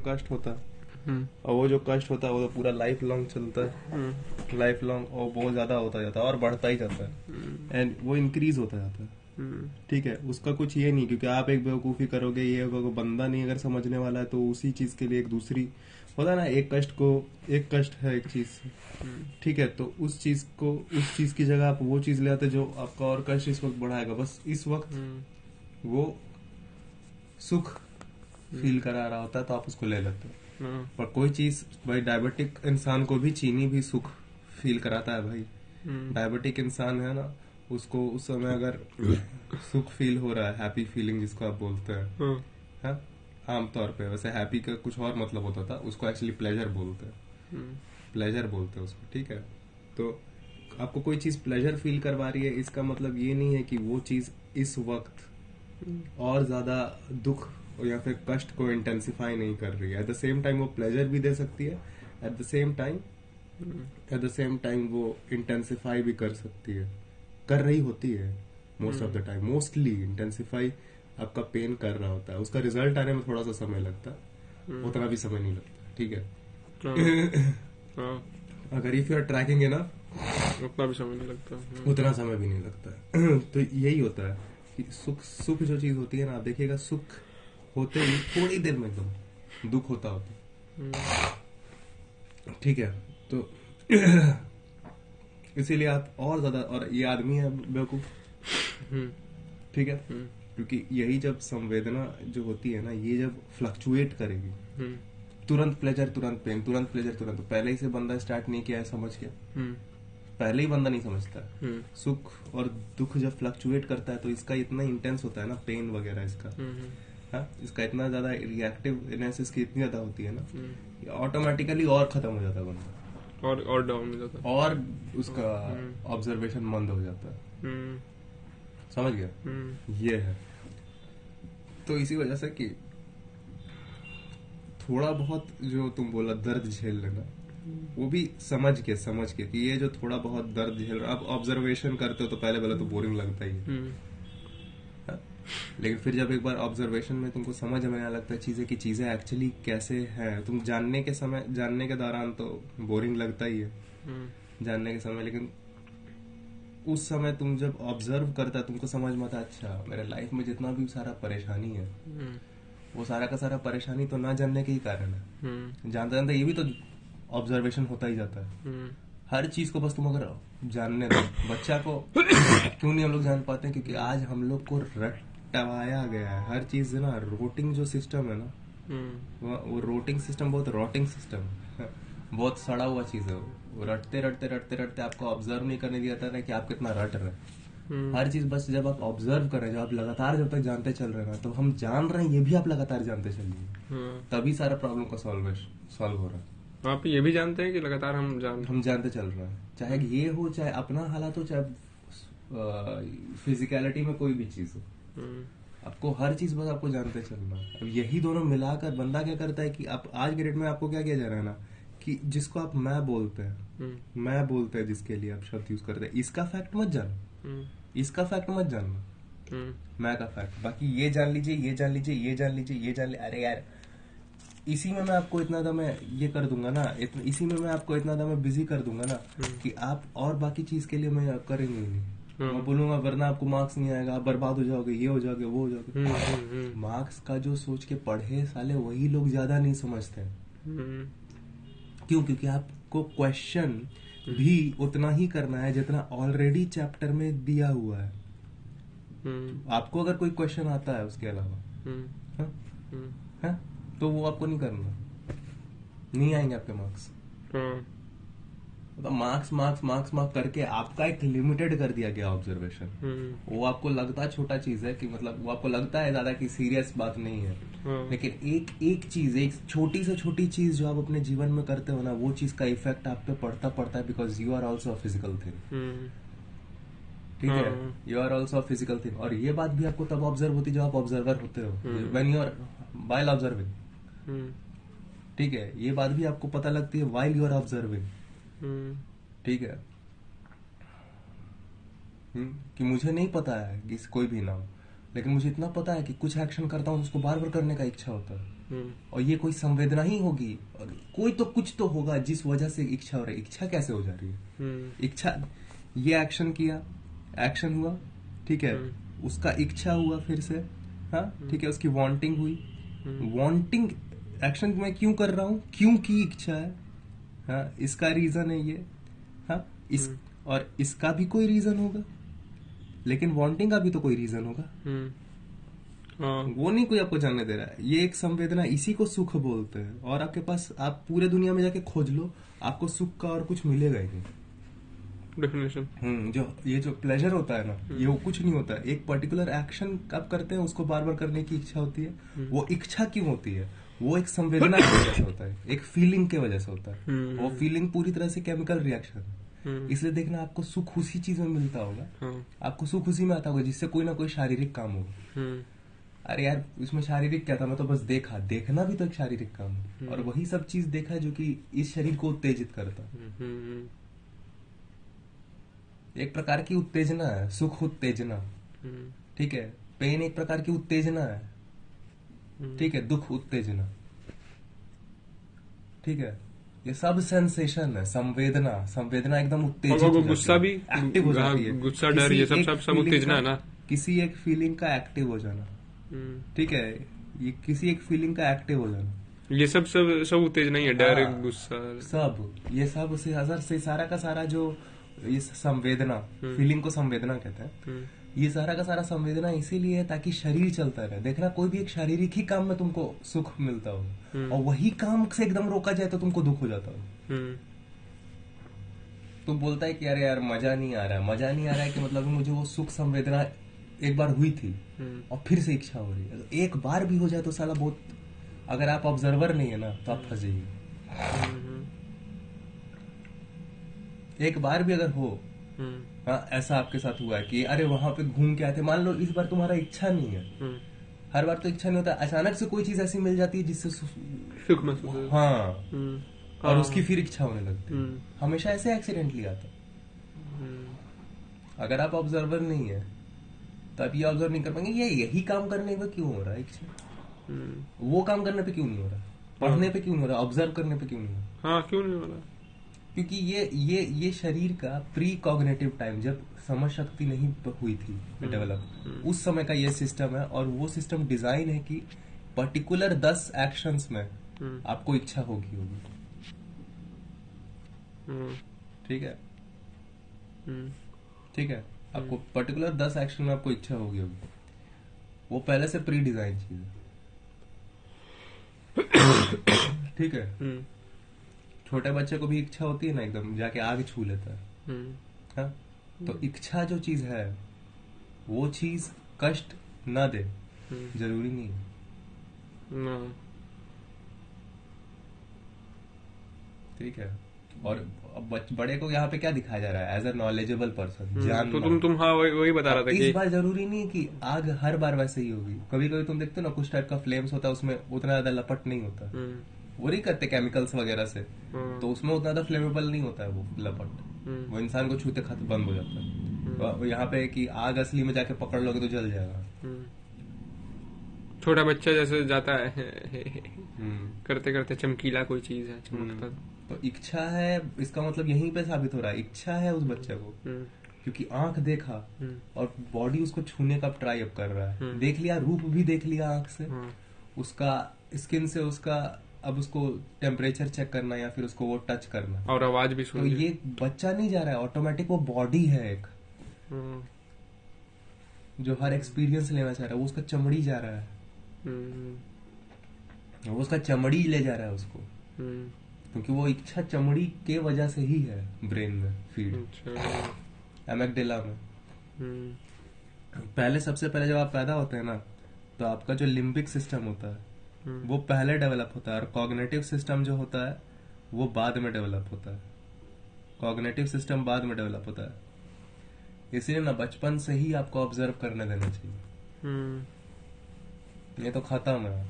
कष्ट होता है, और वो जो कष्ट होता है वो तो पूरा लाइफ लॉन्ग चलता है, लाइफ लॉन्ग, और बहुत ज्यादा होता जाता है और बढ़ता ही जाता है, एंड वो इंक्रीज होता जाता है। ठीक है, उसका कुछ ये नहीं, क्योंकि आप एक बेवकूफी करोगे, ये वो बंदा नहीं अगर समझने वाला है तो उसी चीज के लिए एक दूसरी होता है ना, एक कष्ट है एक चीज से, ठीक है, तो उस चीज की जगह आप वो चीज ले आते जो आपका और कष्ट इस वक्त बढ़ाएगा। बस इस वक्त वो सुख फील करा रहा होता है तो आप उसको ले लेते हो। पर कोई चीज, भाई डायबिटिक इंसान को भी चीनी भी सुख फील कराता है भाई। डायबिटिक इंसान है ना, उसको उस समय अगर सुख फील हो रहा है, हैप्पी फीलिंग जिसको आप बोलते हैं, है आमतौर पे, वैसे हैप्पी का कुछ और मतलब होता था, उसको एक्चुअली प्लेजर बोलते हैं, प्लेजर बोलते हैं उसको, ठीक है। तो आपको कोई चीज प्लेजर फील करवा रही है, इसका मतलब ये नहीं है कि वो चीज इस वक्त और ज्यादा दुख या फिर कष्ट को इंटेंसिफाई नहीं कर रही है। एट द सेम टाइम वो प्लेजर भी दे सकती है, एट द सेम टाइम वो इंटेंसिफाई भी कर सकती है, कर रही होती है most of the time. Mostly intensify आपका पेन कर रहा होता है, उसका रिजल्ट आने में थोड़ा सा समय लगता है, उतना भी समय नहीं लगता, ठीक है। अगर इफ यू आर ट्रैकिंग है ना, उतना भी समय नहीं लगता, उतना समय भी नहीं लगता है। तो यही होता है कि सुख जो चीज होती है ना, आप देखिएगा सुख होते ही थोड़ी देर में एकदम दुख होता होता, ठीक है। तो इसीलिए आप और ज्यादा, और ये आदमी है बेवकूफ, ठीक है, क्योंकि यही जब संवेदना जो होती है ना, ये जब फ्लक्चुएट करेगी, तुरंत प्लेजर तुरंत पेन, तुरंत प्लेजर तुरंत, पहले ही से बंदा स्टार्ट नहीं किया है समझ के, पहले ही बंदा नहीं समझता है। सुख और दुख जब फ्लक्चुएट करता है तो इसका इतना इंटेंस होता है ना, पेन वगैरह इसका, इसका इतना ज्यादा रिएक्टिवनेस इसकी इतनी ज्यादा होती है ना, ऑटोमेटिकली और खत्म हो जाता है बंदा, और डाउन हो जाता है, और उसका ऑब्जर्वेशन मंद हो जाता है, समझ गया। ये है, तो इसी वजह से कि थोड़ा बहुत जो तुम बोला दर्द झेल लेना, वो भी समझ के कि ये जो थोड़ा बहुत दर्द झेल रहा, आप ऑब्जर्वेशन करते हो तो पहले तो बोरिंग लगता ही है, लेकिन फिर जब एक बार ऑब्जर्वेशन में तुमको समझ में आने लगता है कि चीजें एक्चुअली कैसे हैं, तुम जानने के दौरान तो बोरिंग लगता ही है, जानने के समय, लेकिन उस समय तुम जब ऑब्जर्व करता है तुमको समझ में आता है, अच्छा मेरे लाइफ में जितना भी सारा परेशानी है, वो सारा का सारा परेशानी तो ना जानने के ही कारण है, जानते ये भी तो ऑब्जर्वेशन होता ही जाता है। हर चीज को बस तुम अगर जानने दो, बच्चा को क्यों नहीं हम लोग जान पाते हैं, क्योंकि आज हम लोग को रटवाया गया है हर चीज ना, रोटिंग जो सिस्टम है ना, वो रोटिंग सिस्टम बहुत रॉटिंग सिस्टम है, बहुत सड़ा हुआ चीज है वो, रटते आपको ऑब्जर्व नहीं करने दिया जाता है कि आप कितना रट रहे हैं। हर चीज बस जब आप ऑब्जर्व कर रहे हैं, जब आप लगातार जब तक जानते चल रहे हैं ना, तो हम जान रहे हैं, ये भी आप लगातार जानते चलिए, तभी सारा प्रॉब्लम का सॉल्व हो रहा है। आप ये भी जानते हैं कि लगातार हम जानते चल रहे हैं, चाहे ये हो, चाहे अपना हालात हो, चाहे फिजिकलिटी में कोई भी चीज हो, आपको हर चीज बस आपको जानते चलना है। अब यही दोनों मिलाकर बंदा क्या करता है कि आप आज के डेट में आपको क्या किया जा रहा है ना, कि जिसको आप मैं बोलते हैं, जिसके लिए आप शब्द यूज करते हैं, इसका फैक्ट मत जानो, इसका फैक्ट मत जानना, मैं का फैक्ट, बाकी ये जान लीजिए, ये जान लीजिए, ये जान लीजिए, ये जान लीजिए, अरे यार इसी में मैं आपको इतना दा मैं ये कर दूंगा ना, इसी में मैं आपको इतना दा मैं बिजी कर दूंगा ना, कि आप और बाकी चीज के लिए मैं करेंगे नहीं, मैं बोलूंगा वरना आपको मार्क्स नहीं आएगा, आप बर्बाद हो जाओगे, ये हो जाओगे, वो हो जाओगे। मार्क्स का जो सोच के पढ़े साले वही लोग ज्यादा नहीं समझते हैं। क्यों? क्योंकि आपको क्वेश्चन भी उतना ही करना है जितना ऑलरेडी चैप्टर में दिया हुआ है। आपको अगर कोई क्वेश्चन आता है उसके अलावा है तो वो आपको नहीं करना, नहीं आएंगे आपके मार्क्स। मतलब मार्क्स करके आपका एक लिमिटेड कर दिया गया ऑब्जर्वेशन। वो आपको लगता है छोटा चीज है, कि मतलब वो आपको लगता है ज्यादा कि सीरियस बात नहीं है, लेकिन एक चीज, एक छोटी से छोटी चीज जो आप अपने जीवन में करते हो ना, वो चीज का इफेक्ट आप पे पड़ता है, because you are also a physical thing. ठीक है, you are also a physical thing. और ये बात भी आपको तब ऑब्जर्व होती है जब आप ऑब्जर्वर होते हो, when you are while observing. ठीक है, ये बात भी आपको पता लगती है व्हाइल यू आर ऑब्जर्विंग। ठीक है, कि मुझे नहीं पता है कि कोई भी नाम, लेकिन मुझे इतना पता है कि कुछ एक्शन करता हूँ उसको बार बार करने का इच्छा होता है। और ये कोई संवेदना ही होगी, और कोई तो कुछ तो होगा जिस वजह से इच्छा हो रही है। इच्छा कैसे हो जा रही है? इच्छा, ये एक्शन किया, एक्शन हुआ, ठीक है, उसका इच्छा हुआ फिर से, हाँ ठीक है, उसकी वांटिंग हुई, वांटिंग एक्शन मैं क्यों कर रहा हूँ, क्यों की इच्छा है, हाँ इसका रीजन है ये, हाँ इस और इसका भी कोई रीजन होगा, लेकिन वांटिंग का भी तो कोई रीजन होगा। वो नहीं कोई आपको जानने दे रहा है। ये एक संवेदना, इसी को सुख बोलते हैं। और आपके पास, आप पूरे दुनिया में जाके खोज लो, आपको सुख का और कुछ मिलेगा ही नहीं। डेफिनेशन। जो ये जो प्लेजर होता है ना, ये वो कुछ नहीं होता है। एक पर्टिकुलर एक्शन आप करते हैं, उसको बार बार करने की इच्छा होती है। वो इच्छा क्यों होती है? वो एक संवेदना की वजह से होता है, एक फीलिंग के वजह से होता है। वो फीलिंग पूरी तरह से केमिकल रिएक्शन है। इसलिए देखना, आपको सुख उसी चीज में मिलता होगा, आपको सुख उसी में आता होगा जिससे कोई ना कोई शारीरिक काम होगा। अरे यार, इसमें शारीरिक क्या था, मैं तो बस देखा। देखना भी तो एक शारीरिक काम है, और वही सब चीज देखा है जो कि इस शरीर को उत्तेजित करता है। एक प्रकार की उत्तेजना है, सुख उत्तेजना, ठीक है। पेन एक प्रकार की उत्तेजना है, ठीक है, दुख उत्तेजना, ठीक है। ये सब सेंसेशन है, संवेदना। संवेदना एकदम उत्तेजित हो जाती है, गुस्सा भी एक्टिव हो जाती है। गुस्सा, डर, ये सब उत्तेजना है ना। किसी एक फीलिंग का एक्टिव हो जाना, ठीक है, ये किसी एक फीलिंग का एक्टिव हो जाना, ये सब उत्तेजना ही है। डर, गुस्सा, सब ये सब से सारा का सारा जो ये संवेदना, फीलिंग को संवेदना कहते हैं। ये सारा का सारा संवेदना इसीलिए है ताकि शरीर चलता रहे। देखना, कोई भी एक शारीरिक ही काम में तुमको सुख मिलता हो, और वही काम से एकदम रोका जाए तो तुमको दुख हो जाता हो। तुम बोलता है कि अरे यार मजा नहीं आ रहा है। मजा नहीं आ रहा है कि मतलब मुझे वो सुख संवेदना एक बार हुई थी और फिर से इच्छा हो रही है। एक बार भी हो जाए तो साला बहुत, अगर आप ऑब्जर्वर नहीं है ना तो आप फंस जाइए। एक बार भी अगर हो, हाँ ऐसा आपके साथ हुआ है कि अरे वहां पे घूम के आए थे, मान लो इस बार तुम्हारा इच्छा नहीं है, हर बार तो इच्छा नहीं होता, अचानक से कोई चीज ऐसी मिल जाती है जिससे सुख महसूस, हाँ, और उसकी फिर इच्छा होने लगती है। हमेशा ऐसे एक्सीडेंटली आता। अगर आप ऑब्जर्वर नहीं है तो आप ये ऑब्जर्व नहीं कर पाएंगे ये यही काम करने पे क्यों हो रहा है इच्छा, वो काम करने पे क्यों नहीं हो रहा, पढ़ने पे क्यों नहीं हो रहा, ऑब्जर्व करने पे क्यों नहीं हो रहा। हाँ, क्यों नहीं हो रहा? क्योंकि ये शरीर का प्री कॉग्निटिव टाइम, जब समझ शक्ति नहीं हुई थी डेवलप, उस समय का ये सिस्टम है। और वो सिस्टम डिजाइन है कि पर्टिकुलर 10 एक्शंस में आपको इच्छा होगी। ठीक है, ठीक है, आपको पर्टिकुलर 10 एक्शन में आपको इच्छा होगी। वो पहले से प्री डिजाइन चीज है। ठीक है, छोटे बच्चे को भी इच्छा होती है ना, एकदम जाके आग छू लेता है। हाँ, तो इच्छा जो चीज है वो चीज कष्ट ना दे, जरूरी नहीं है। ठीक है, और बड़े को यहाँ पे क्या दिखाया जा रहा है, एज अ नॉलेजेबल पर्सन, जान। तो तुम हाँ वही बता रहा था इस बार जरूरी नहीं है कि आग हर बार वैसे ही होगी। कभी कभी तुम देखते हो ना, कुछ टाइप का फ्लेम्स होता है, उसमें उतना ज्यादा लपट नहीं होता। वो नहीं करते केमिकल्स वगैरह से, तो उसमें उतना ज्यादा फ्लेमेबल नहीं होता है वो लपट, वो इंसान को छूते खाते बंद हो जाता है। तो यहाँ पे कि आग असली में जाके पकड़ लोगे तो जल जाएगा। छोटा बच्चा जैसे जाता है करते करते चमकीला कोई चीज है, चमकता। तो इच्छा है, इसका मतलब यहीं पे साबित हो रहा है, इच्छा है उस बच्चे को, क्योंकि आंख देखा और बॉडी उसको छूने का ट्राई अप कर रहा है। देख लिया, रूप भी देख लिया आंख से, उसका स्किन से उसका अब उसको टेम्परेचर चेक करना या फिर उसको वो टच करना, और आवाज भी सुन। तो ये बच्चा नहीं जा रहा है ऑटोमेटिक, वो बॉडी है एक जो हर एक्सपीरियंस लेना चाह रहा है। वो उसका चमड़ी जा रहा है, वो उसका चमड़ी ले जा रहा है उसको, क्योंकि वो इच्छा चमड़ी के वजह से ही है ब्रेन में फीड, एमेगडेला में। पहले, सबसे पहले जब आप पैदा होते हैं ना, तो आपका जो लिम्बिक सिस्टम होता है वो पहले डेवलप होता है, और कॉग्निटिव सिस्टम जो होता है वो बाद में डेवलप होता है। कॉग्निटिव सिस्टम बाद में डेवलप होता है। इसलिए ना बचपन से ही आपको ऑब्जर्व करने देना चाहिए। ये तो खत्म है,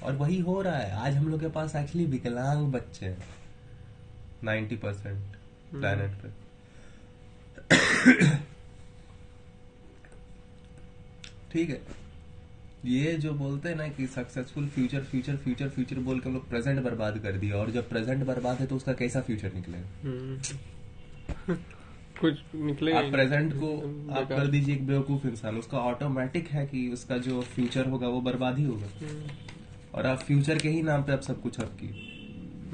और वही हो रहा है आज हम लोग के पास। एक्चुअली विकलांग बच्चे हैं 90% प्लैनेट पे। ठीक है, ये जो बोलते हैं ना कि successful future future future future बोल के हम लोग प्रेजेंट बर्बाद कर दिया, और जब प्रेजेंट बर्बाद है तो उसका कैसा फ्यूचर निकलेगा? कुछ निकले। आप प्रेजेंट को आप कर दीजिए एक बेवकूफ इंसान, उसका ऑटोमेटिक है कि उसका जो फ्यूचर होगा वो बर्बाद ही होगा। और आप फ्यूचर के ही नाम पे आप सब कुछ आपकी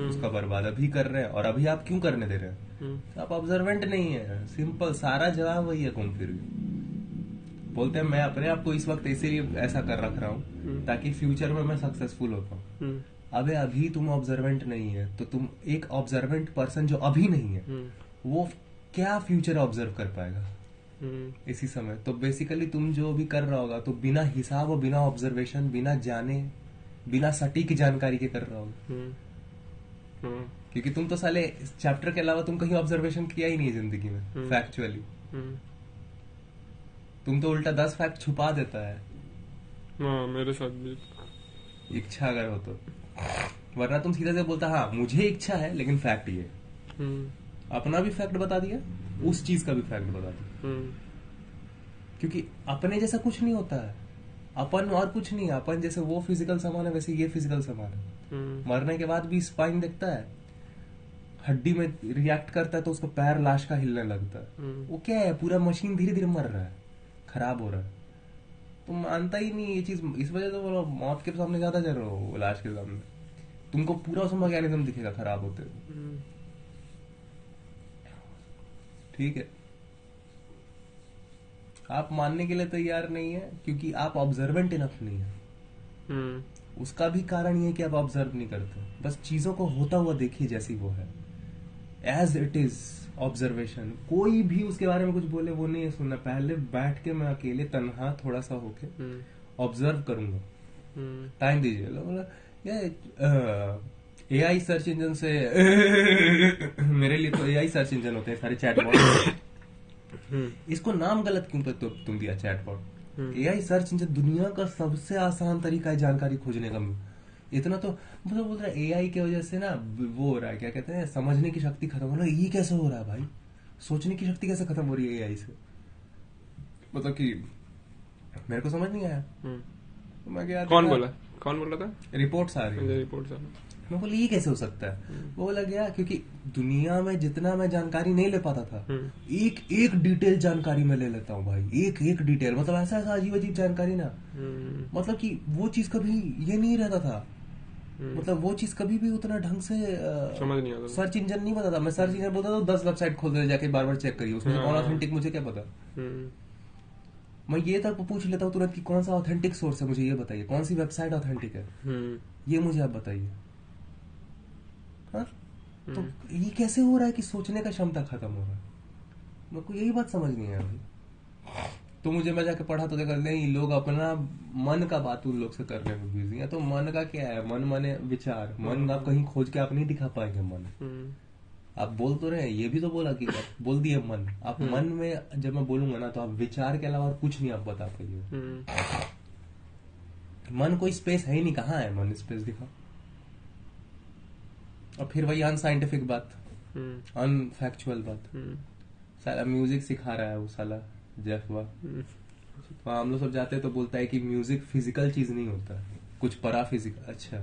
उसका बर्बाद अभी कर रहे हैं, और अभी आप क्यों करने दे रहे हैं? आप ऑब्जर्वेंट नहीं है, सिंपल, सारा जवाब वही है। घूम फिर बोलते हैं मैं अपने आप को इस वक्त इसीलिए ऐसा कर रख रहा हूँ ताकि फ्यूचर में मैं सक्सेसफुल हो पाऊँ। अबे अभी तुम ऑब्जर्वेंट नहीं है तो तुम एक ऑब्जर्वेंट पर्सन जो अभी नहीं है वो क्या फ्यूचर ऑब्जर्व कर पाएगा इसी समय? तो बेसिकली तुम जो भी कर रहा होगा तो बिना हिसाब और बिना ऑब्जर्वेशन, बिना जाने, बिना सटीक जानकारी के कर रहा होगा। क्योंकि तुम तो साले चैप्टर के अलावा तुम कहीं ऑब्जर्वेशन किया ही नहीं है जिंदगी में फैक्चुअली। तुम तो उल्टा 10 फैक्ट छुपा देता है। मेरे साथ भी इच्छा अगर हो तो, वरना तुम सीधा से बोलता हाँ मुझे इच्छा है लेकिन फैक्ट ये, अपना भी फैक्ट बता दिया, उस चीज का भी फैक्ट बता दिया। क्योंकि अपने जैसा कुछ नहीं होता है, अपन और कुछ नहीं है। अपन जैसे वो फिजिकल सामान है वैसे ये फिजिकल सामान है। मरने के बाद भी स्पाइन दिखता है, हड्डी में रिएक्ट करता है तो उसका पैर लाश का हिलने लगता है। वो क्या है, पूरा मशीन धीरे धीरे मर रहा है, खराब हो रहा है। तुम मानता ही नहीं ये चीज, इस वजह से तो मौत के सामने ज्यादा चल रहे हो, लाश के सामने तुमको पूरा उसमें मैकेनिज्म दिखेगा खराब होते। ठीक है, आप मानने के लिए तैयार नहीं है क्योंकि आप ऑब्जर्वेंट इनफ नहीं है। उसका भी कारण ये कि आप ऑब्जर्व नहीं करते, बस चीजों को होता हुआ देखिए जैसी वो है, एज इट इज ऑब्जर्वेशन। कोई भी उसके बारे में कुछ बोले वो नहीं है सुनना, पहले बैठ के मैं अकेले तन्हा थोड़ा सा होके ऑब्जर्व करूंगा, टाइम दीजिए। एआई सर्च इंजन से मेरे लिए तो एआई सर्च इंजन होते हैं सारे चैटबॉट। इसको नाम गलत क्यों तो तुम दिया चैटबॉट? एआई सर्च इंजन दुनिया का सबसे आसान तरीका है जानकारी खोजने का। इतना तो मतलब बोल रहा है एआई की वजह से ना वो हो रहा है, क्या कहते हैं, समझने की शक्ति खत्म हो रहा है। ये कैसे हो रहा है भाई? सोचने की शक्ति कैसे खत्म हो रही है एआई से? मतलब कि मेरे को समझ नहीं आया। तो मैं क्या, कौन बोला था? रिपोर्ट्स आ रही है, रिपोर्ट्स आ रही। मैं बोला ये कैसे हो सकता है? वो बोला गया क्योंकि दुनिया में जितना मैं जानकारी नहीं ले पाता था, एक एक डिटेल जानकारी मैं ले लेता हूँ भाई, एक एक डिटेल। मतलब ऐसा ऐसा अजीब अजीब जानकारी ना, मतलब कि वो चीज कभी ये नहीं रहता था। मतलब वो चीज कभी भी उतना ढंग से समझ नहीं आता, सर्च इंजन नहीं बताता। मैं सर्च इंजन बोलता था 10 वेबसाइट खोल दे जाके बार बार चेक करिए उसमें कौन ऑथेंटिक, मुझे क्या पता। मैं ये तक पूछ लेता हूँ तुरंत कि कौन सा ऑथेंटिक सोर्स है, मुझे ये बताइए, कौन सी वेबसाइट ऑथेंटिक है, ये मुझे आप बताइए। हाँ? तो ये कैसे हो रहा है कि सोचने का क्षमता खत्म हो रहा है? मेरे को यही बात समझ नहीं है अभी। तो मुझे मैं जाके पढ़ा तो देखा नहीं, लोग अपना मन का बात उन लोग से करने में बिजी है। तो मन का क्या है? मन माने विचार। मन आप कहीं खोज के आप नहीं दिखा पाएंगे। मन आप बोल तो रहे हैं, ये भी तो बोला कि आप बोल दिए मन। आप मन में जब मैं बोलूंगा ना तो आप विचार के अलावा और कुछ नहीं आप बता पाइए। मन कोई स्पेस है ही नहीं, कहाँ है मन स्पेस? दिखा। और फिर वही अनसाइंटिफिक बात, अनफैक्चुअल बात। साला म्यूजिक सिखा रहा है वो साला जेफवा। तो हम लोग सब जाते हैं तो बोलता है कि म्यूजिक फिजिकल चीज नहीं होता, कुछ परा फिजिकल। अच्छा,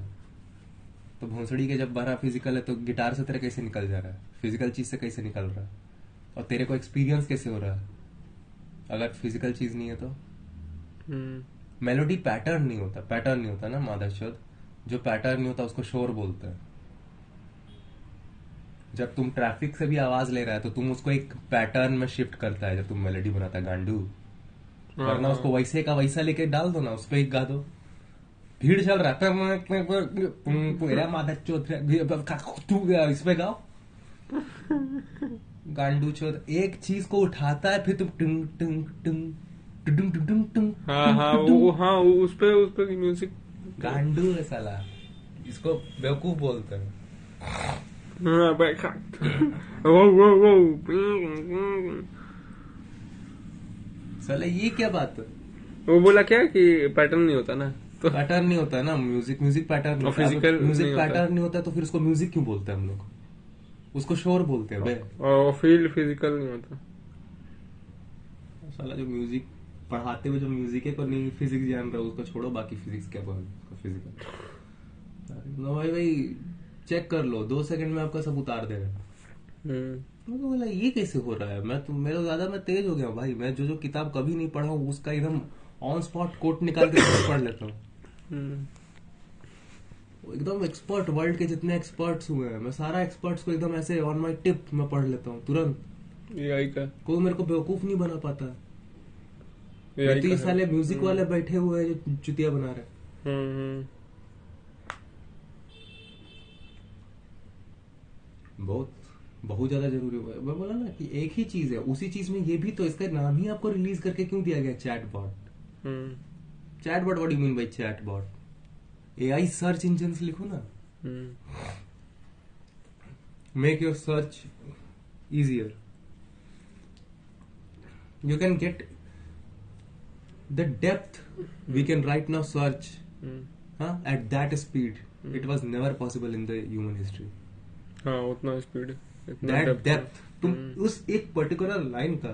तो भोंसड़ी के जब बड़ा फिजिकल है तो गिटार से तेरा कैसे निकल जा रहा है? फिजिकल चीज से कैसे निकल रहा है? और तेरे को एक्सपीरियंस कैसे हो रहा है अगर फिजिकल चीज नहीं है तो? मेलोडी पैटर्न नहीं होता, पैटर्न नहीं होता ना मादरचोद। जो पैटर्न नहीं होता उसको शोर बोलते हैं। जब तुम ट्रैफिक से भी आवाज ले रहा है तो तुम उसको एक पैटर्न में शिफ्ट करता है जब तुम मेलोडी बनाता है गांडू। वरना उसको वैसे का वैसा लेके डाल दो ना, उस पर एक गा दो। भीड़ चल रहा है मादा चौथ, इस पे गाओ गांडू चौथ। एक चीज को उठाता है फिर तुम टुंग टुंग टुंग टुंग टुंग टुंग टुंग। हाँ उस पे म्यूजिक गांडू है साला, इसको बेवकूफ बोलते हैं। साला ये क्या बात है? वो बोला क्या कि पैटर्न नहीं होता ना, तो पैटर्न नहीं होता ना म्यूजिक पैटर्न नहीं, फिजिकल म्यूजिक पैटर्न नहीं होता तो फिर उसको म्यूजिक क्यों बोलते हैं हम लोग? उसको शोर बोलते हैं बे। और फील फिजिकल नहीं होता। साला जो म्यूजिक पढ़ाते हुए जो म्यूजिक है को नहीं फिजिक्स जान रहा है उसको छोड़ो, बाकी फिजिक्स क्या बोल फिजिकल भाई चेक कर लो 2 सेकंड में आपका सब उतार देगा। मैं तो बोला ये कैसे हो रहा है, मैं तो मेरा ज्यादा मैं तेज हो गया भाई, मैं जो किताब कभी नहीं पढ़ा हूँ उसका एकदम ऑन स्पॉट कोट निकाल के पढ़ लेता हूँ। एकदम एक्सपर्ट, वर्ल्ड के जितने एक्सपर्ट्स हुए हैं मैं सारा एक्सपर्ट्स को एकदम ऐसे ऑन माय टिप में पढ़ लेता हूँ तुरंत। एआई का कोई मेरे को बेवकूफ नहीं बना पाता। ये तो ये साले म्यूजिक वाले बैठे हुए हैं जो चुतिया बना रहे। बहुत ज्यादा जरूरी हुआ है। मैं बोला ना कि एक ही चीज है, उसी चीज में ये भी तो इसका नाम ही आपको रिलीज करके क्यों दिया गया chatbot. Chatbot what do you mean by chatbot? AI search engine लिखो ना, make your search easier, you can get the depth we can right now search at that speed. It was never possible in the human history. हाँ उतना speed, that depth तुम उस एक particular line का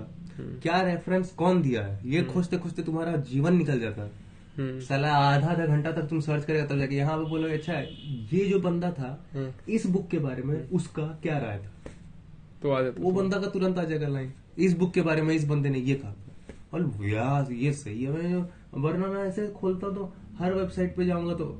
क्या reference कौन दिया है ये खोजते खोजते तुम्हारा जीवन निकल जाता है। साला आधा घंटा तक तुम सर्च करेगा तब जाके यहाँ पे बोलोगे अच्छा ये जो बंदा था इस बुक के बारे में उसका क्या राय था, तो आ जाता वो बंदा का तुरंत आ जाएगा लाइन, इस बुक के बारे में इस बंदे ने ये कहा। और यार ये सही है, मैं वरना मैं ऐसे खोलता तो हर वेबसाइट पे जाऊंगा तो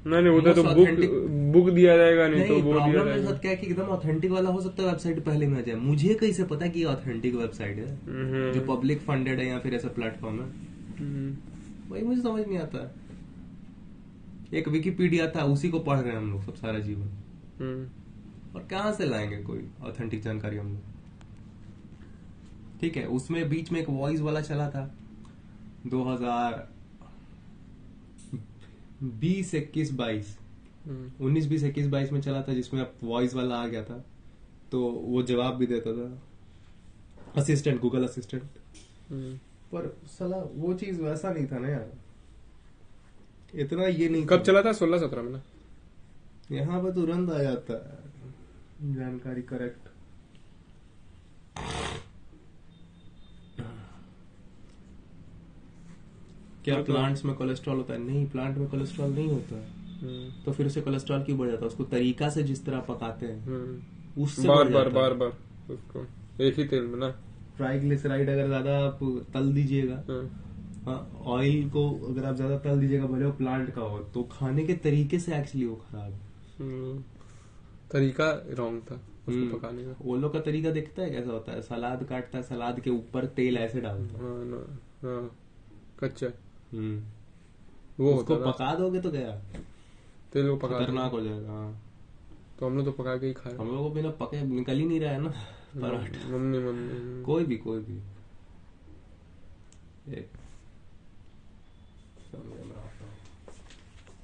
नहीं उधर तो बुक दिया जाएगा नहीं तो वो प्रॉब्लम मेरे साथ क्या है कि एकदम ऑथेंटिक वाला हो सकता है वेबसाइट पहले में आ जाए, मुझे कैसे पता कि ऑथेंटिक वेबसाइट है जो पब्लिक फंडेड है या फिर ऐसा प्लेटफॉर्म है। वही मुझे समझ नहीं आता। एक विकिपीडिया था उसी को पढ़ रहे हैं हम लोग सब सारा जीवन, और कहां से लाएंगे कोई ऑथेंटिक जानकारी हम लोग। ठीक है उसमें बीच में एक वॉइस वाला चला था 2020 21 22 19 20 21 22 में चला था जिसमें अब वॉइस वाला आ गया था तो वो जवाब भी देता था, असिस्टेंट, गूगल असिस्टेंट। पर साला वो चीज वैसा नहीं था ना यार, इतना ये नहीं। कब चला था? 16-17 में ना। यहाँ पे तुरंत आ जाता है जानकारी करेक्ट। क्या प्लांट्स में कोलेस्ट्रॉल होता है? नहीं, प्लांट में कोलेस्ट्रॉल नहीं होता है। तो फिर उसे कोलेस्ट्रॉल क्यों बढ़ जाता है? उसको तरीका से जिस तरह पकाते हैं उससे बार बार उसको एक ही तेल में ना। ट्राइग्लिसराइड अगर ज्यादा आप तल दीजिएगा, ऑयल को अगर आप ज्यादा तल दीजिएगा भले वो प्लांट का हो तो खाने के तरीके से एक्चुअली वो खराब, तरीका रॉन्ग था उसको पकाने का। वो लोग का तरीका देखता है कैसा होता है, सलाद काटता है, सलाद के ऊपर तेल ऐसे डालता है कच्चा, वो उसको पका दोगे तो गया तेल वो पका खतरनाक हो जाएगा। तो हम लोग तो पका के ही खाए, हम लोग को बिना पके निकल ही नहीं रहा है ना पराठा। मम्मी कोई भी एक